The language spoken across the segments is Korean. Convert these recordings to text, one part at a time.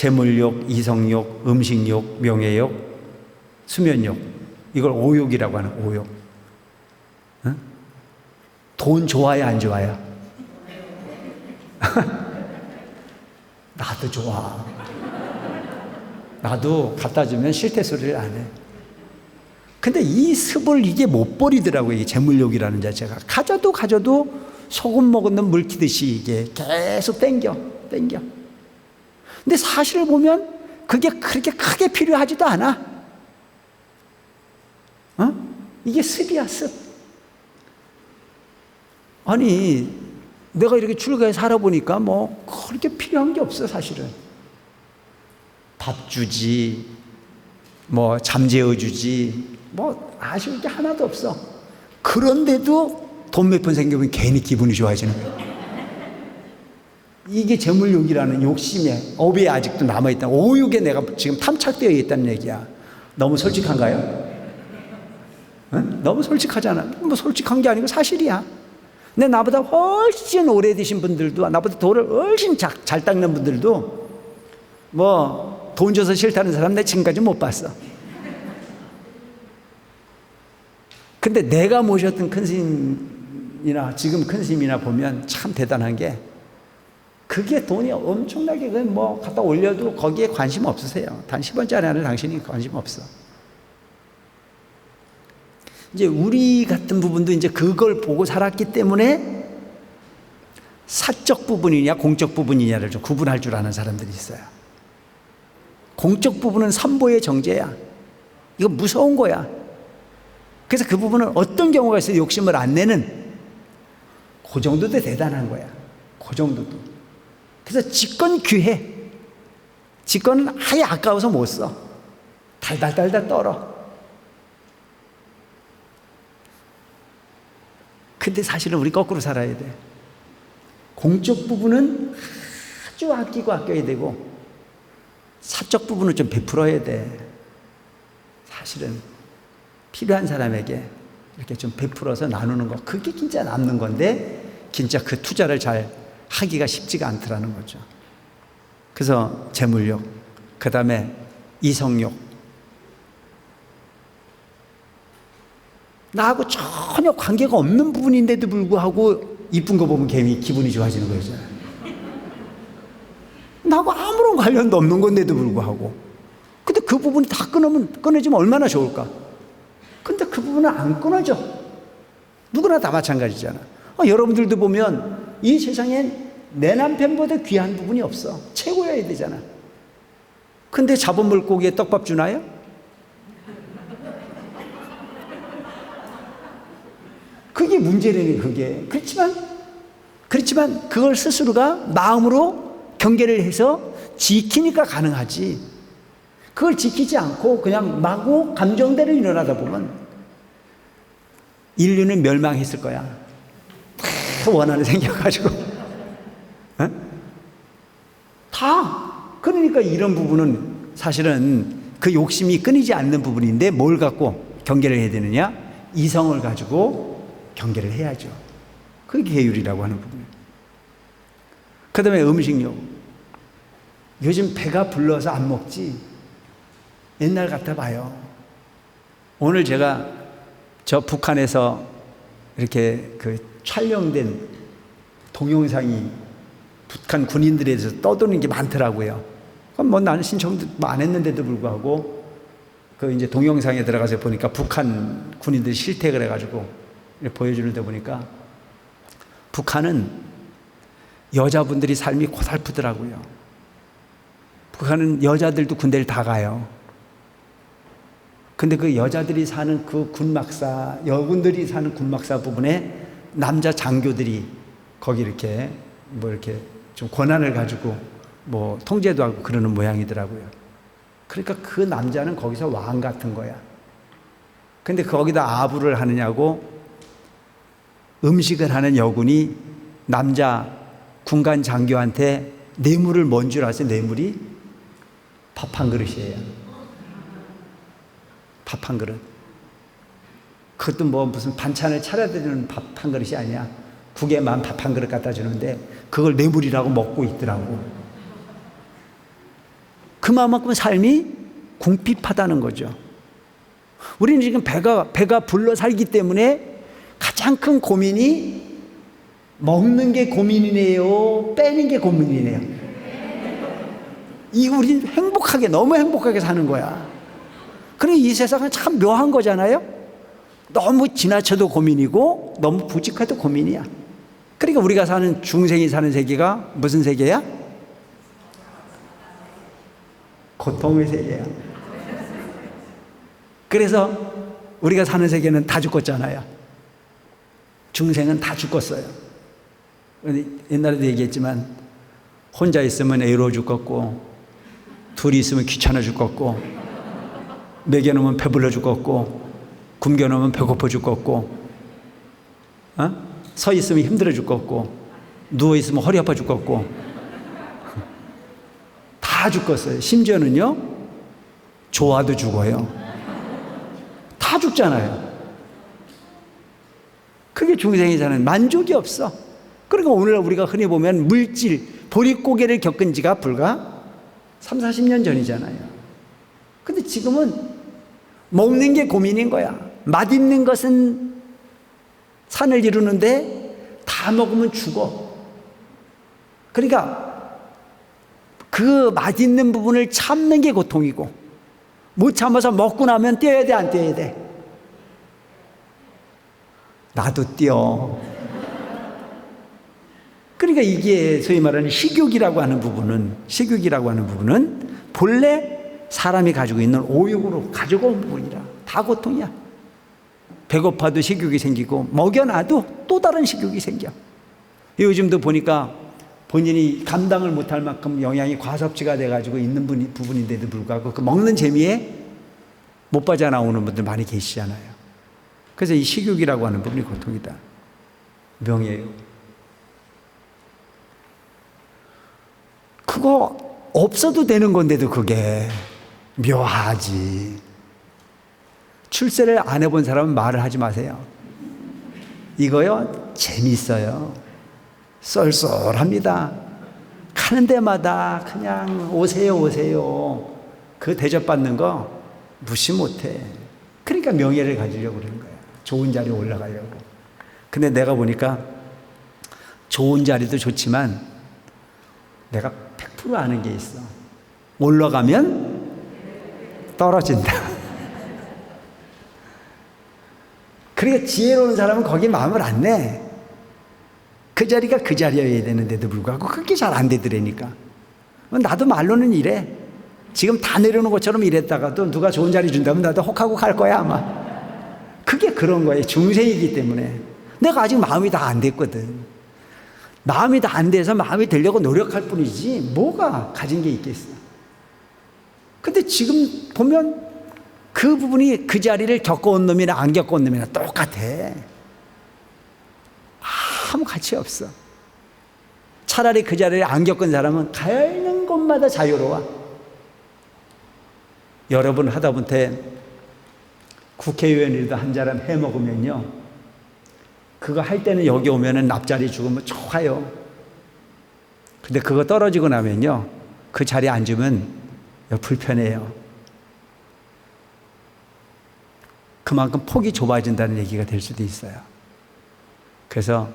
재물욕, 이성욕, 음식욕, 명예욕, 수면욕. 이걸 오욕이라고 하는 오욕. 응? 돈 좋아요, 안 좋아요? 나도 좋아. 나도 갖다 주면 싫대 소리를 안 해. 근데 이 습을 이게 못 버리더라고요. 이 재물욕이라는 자체가. 가져도 소금 먹는 물키듯이 이게 계속 땡겨. 근데 사실을 보면 그게 그렇게 크게 필요하지도 않아. 이게 습이야, 습. 아니, 내가 이렇게 출가해 살아보니까 뭐 그렇게 필요한 게 없어, 사실은. 밥 주지, 뭐 잠재워 주지, 뭐 아쉬울 게 하나도 없어. 그런데도 돈 몇 푼 생기면 괜히 기분이 좋아지는 거야. 이게 재물욕이라는 욕심에, 업에 아직도 남아있다. 오욕에 내가 지금 탐착되어 있다는 얘기야. 너무 솔직한가요? 응? 너무 솔직하잖아. 뭐 솔직한 게 아니고 사실이야. 근데 나보다 훨씬 오래되신 분들도, 나보다 돌을 훨씬 잘 닦는 분들도 뭐 돈 줘서 싫다는 사람 내 지금까지 못 봤어. 근데 내가 모셨던 큰 스님이나 지금 큰 스님이나 보면 참 대단한 게, 그게 돈이 엄청나게 뭐 갖다 올려도 거기에 관심 없으세요. 단 10원짜리 하는 당신이 관심 없어. 이제 우리 같은 부분도 이제 그걸 보고 살았기 때문에 사적 부분이냐 공적 부분이냐를 좀 구분할 줄 아는 사람들이 있어요. 공적 부분은 삼보의 정죄야. 이거 무서운 거야. 그래서 그 부분은 어떤 경우가 있어요. 욕심을 안 내는, 그 정도도 대단한 거야. 그 정도도. 그래서 직권 귀해. 직권은 아예 아까워서 못 써. 달달달달 떨어. 근데 사실은 우리 거꾸로 살아야 돼. 공적 부분은 아주 아끼고 아껴야 되고, 사적 부분은 좀 베풀어야 돼. 사실은 필요한 사람에게 이렇게 좀 베풀어서 나누는 거, 그게 진짜 남는 건데 진짜 그 투자를 잘 하기가 쉽지가 않더라는 거죠. 그래서 재물욕, 그 다음에 이성욕. 나하고 전혀 관계가 없는 부분인데도 불구하고 이쁜 거 보면 괜히 기분이 좋아지는 거죠. 나하고 아무런 관련도 없는 건데도 불구하고. 근데 그 부분이 다 끊어지면 얼마나 좋을까? 근데 그 부분은 안 끊어져. 누구나 다 마찬가지잖아. 여러분들도 보면 이 세상엔 내 남편보다 귀한 부분이 없어. 최고여야 되잖아. 근데 잡은 물고기에 떡밥 주나요? 그게 문제라니, 그게. 그렇지만 그걸 스스로가 마음으로 경계를 해서 지키니까 가능하지. 그걸 지키지 않고 그냥 마구 감정대로 일어나다 보면 인류는 멸망했을 거야. 다 원한이 생겨가지고. 다. 그러니까 이런 부분은 사실은 그 욕심이 끊이지 않는 부분인데 뭘 갖고 경계를 해야 되느냐? 이성을 가지고 경계를 해야죠. 그게 계율이라고 하는 부분이에요. 그 다음에 음식욕. 요즘 배가 불러서 안 먹지. 옛날 같아 봐요. 오늘 제가 저 북한에서 이렇게 그 촬영된 동영상이 북한 군인들에 대해서 떠도는 게 많더라고요. 그럼 뭐 나는 신청도 안 했는데도 불구하고 그 이제 동영상에 들어가서 보니까 북한 군인들이 실택을 해가지고 보여주는 데 보니까 북한은 여자분들이 삶이 고살프더라고요. 북한은 여자들도 군대를 다 가요. 근데 그 여자들이 사는 그 군막사, 여군들이 사는 군막사 부분에 남자 장교들이 거기 이렇게 뭐 이렇게 좀 권한을 가지고 뭐 통제도 하고 그러는 모양이더라고요. 그러니까 그 남자는 거기서 왕 같은 거야. 근데 거기다 아부를 하느냐고 음식을 하는 여군이 남자 군관 장교한테 뇌물을 뭔 줄 아세요? 뇌물이 밥 한 그릇이에요. 밥 한 그릇. 그것도 뭐 무슨 반찬을 차려드리는 밥 한 그릇이 아니야. 국에만 밥 한 그릇 갖다 주는데 그걸 뇌물이라고 먹고 있더라고. 그만큼 삶이 궁핍하다는 거죠. 우리는 지금 배가 불러 살기 때문에 가장 큰 고민이 먹는 게 고민이네요, 빼는 게 고민이네요. 이거 우리는 행복하게, 너무 행복하게 사는 거야. 그러니까 이 세상은 참 묘한 거잖아요. 너무 지나쳐도 고민이고 너무 부직해도 고민이야. 그러니까 우리가 사는, 중생이 사는 세계가 무슨 세계야? 고통의 세계야. 그래서 우리가 사는 세계는 다 죽었잖아요. 중생은 다 죽었어요. 옛날에도 얘기했지만 혼자 있으면 애로워 죽겠고, 둘이 있으면 귀찮아 죽겠고, 먹여놓으면 배불러 죽겠고, 굶겨놓으면 배고파 죽겠고, 서 있으면 힘들어 죽겠고, 누워 있으면 허리 아파 죽겠고, 다 죽었어요. 심지어는요, 좋아도 죽어요. 다 죽잖아요. 그게 중생이 사는, 만족이 없어. 그러니까 오늘 우리가 흔히 보면 물질, 보릿고개를 겪은 지가 불과 30, 40년 전이잖아요. 근데 지금은 먹는 게 고민인 거야. 맛있는 것은 산을 이루는데 다 먹으면 죽어. 그러니까 그 맛있는 부분을 참는 게 고통이고, 못 참아서 먹고 나면 뛰어야 돼, 안 뛰어야 돼? 나도 뛰어. 그러니까 이게 소위 말하는 식욕이라고 하는 부분은 본래 사람이 가지고 있는 오욕으로 가져온 부분이라 다 고통이야. 배고파도 식욕이 생기고, 먹여놔도 또 다른 식욕이 생겨. 요즘도 보니까 본인이 감당을 못할 만큼 영양이 과섭치가 돼가지고 있는 부분인데도 불구하고 그 먹는 재미에 못 빠져나오는 분들 많이 계시잖아요. 그래서 이 식욕이라고 하는 부분이 고통이다. 명예요. 그거 없어도 되는 건데도 그게 묘하지. 출세를 안 해본 사람은 말을 하지 마세요. 이거요, 재밌어요. 쏠쏠합니다. 가는 데마다 그냥 오세요, 오세요. 그 대접받는 거 무시 못해. 그러니까 명예를 가지려고 그러는 거야. 좋은 자리에 올라가려고. 근데 내가 보니까 좋은 자리도 좋지만 내가 100% 아는 게 있어. 올라가면 떨어진다. 그러니까 지혜로운 사람은 거기 마음을 안 내. 그 자리가 그 자리여야 되는데도 불구하고 그게 잘 안 되더라니까. 나도 말로는 이래. 지금 다 내려오는 것처럼 이랬다가도 누가 좋은 자리 준다면 나도 혹하고 갈 거야 아마. 그게 그런 거예요. 중생이기 때문에. 내가 아직 마음이 다 안 됐거든. 마음이 다 안 돼서 마음이 되려고 노력할 뿐이지 뭐가 가진 게 있겠어. 근데 지금 보면 그 부분이 그 자리를 겪어온 놈이나 안 겪어온 놈이나 똑같아. 아무 가치 없어. 차라리 그 자리를 안 겪은 사람은 가는 곳마다 자유로워. 여러분 하다못해 국회의원이라도 한 사람 해먹으면요, 그거 할 때는 여기 오면은 납자리 주고 좋아요. 근데 그거 떨어지고 나면요, 그 자리에 앉으면 불편해요. 그만큼 폭이 좁아진다는 얘기가 될 수도 있어요. 그래서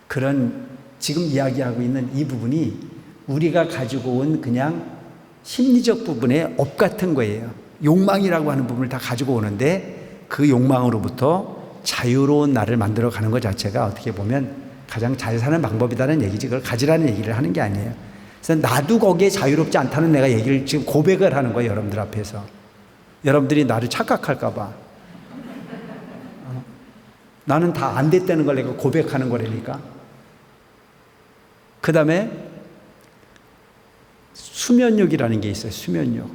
그런 지금 이야기하고 있는 이 부분이 우리가 가지고 온 그냥 심리적 부분의 업 같은 거예요. 욕망이라고 하는 부분을 다 가지고 오는데 그 욕망으로부터 자유로운 나를 만들어 가는 것 자체가 어떻게 보면 가장 잘 사는 방법이라는 얘기지, 그걸 가지라는 얘기를 하는 게 아니에요. 그래서 나도 거기에 자유롭지 않다는 내가 얘기를 지금 고백을 하는 거예요, 여러분들 앞에서. 여러분들이 나를 착각할까 봐. 나는 다 안 됐다는 걸 내가 고백하는 거라니까. 그 다음에 수면욕이라는 게 있어요. 수면욕.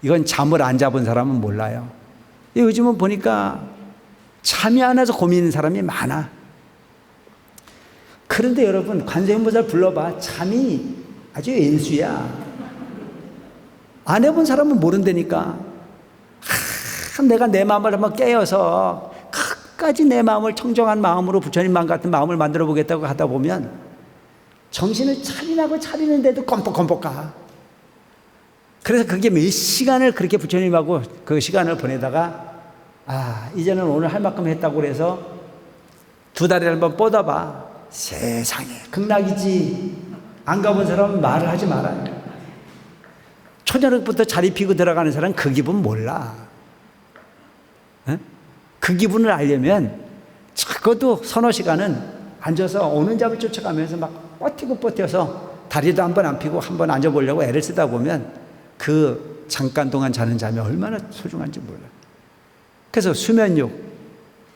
이건 잠을 안 잡은 사람은 몰라요. 요즘은 보니까 잠이 안 와서 고민하는 사람이 많아. 그런데 여러분, 관세음보살 불러봐. 잠이 아주 인수야. 안 해본 사람은 모른다니까. 내가 내 마음을 한번 깨어서 끝까지 내 마음을 청정한 마음으로 부처님만 같은 마음을 만들어 보겠다고 하다 보면 정신을 차리라고 차리는데도 껌뻑껌뻑 가. 그래서 그게 몇 시간을 그렇게 부처님하고 그 시간을 보내다가 이제는 오늘 할 만큼 했다고 그래서 2달에 한 번 뻗어봐. 세상에 극락이지. 안 가본 사람은 말을 하지 말아요. 초저녁부터 자리 피고 들어가는 사람은 그 기분 몰라. 에? 그 기분을 알려면 적어도 서너 시간은 앉아서 오는 잠을 쫓아가면서 막 버티고 버텨서 다리도 한 번 안 펴고 한 번 앉아보려고 애를 쓰다 보면 그 잠깐 동안 자는 잠이 얼마나 소중한지 몰라. 그래서 수면욕,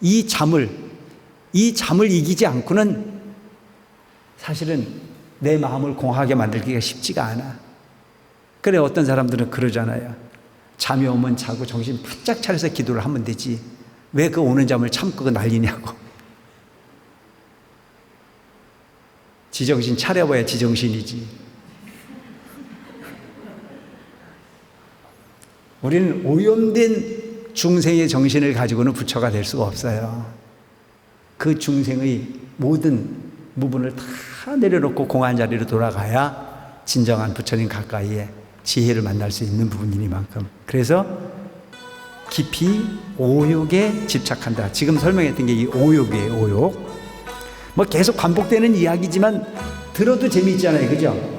이 잠을 이기지 않고는 사실은 내 마음을 공하게 만들기가 쉽지가 않아. 그래, 어떤 사람들은 그러잖아요. 잠이 오면 자고 정신 바짝 차려서 기도를 하면 되지. 왜 그 오는 잠을 참고 난리냐고. 지정신 차려봐야 지정신이지. 우리는 오염된 중생의 정신을 가지고는 부처가 될 수가 없어요. 그 중생의 모든 부분을 다 내려놓고 공한 자리로 돌아가야 진정한 부처님 가까이에 지혜를 만날 수 있는 부분이니만큼. 그래서 깊이 오욕에 집착한다. 지금 설명했던 게 이 오욕이에요. 오욕. 뭐 계속 반복되는 이야기지만 들어도 재미있잖아요. 그죠?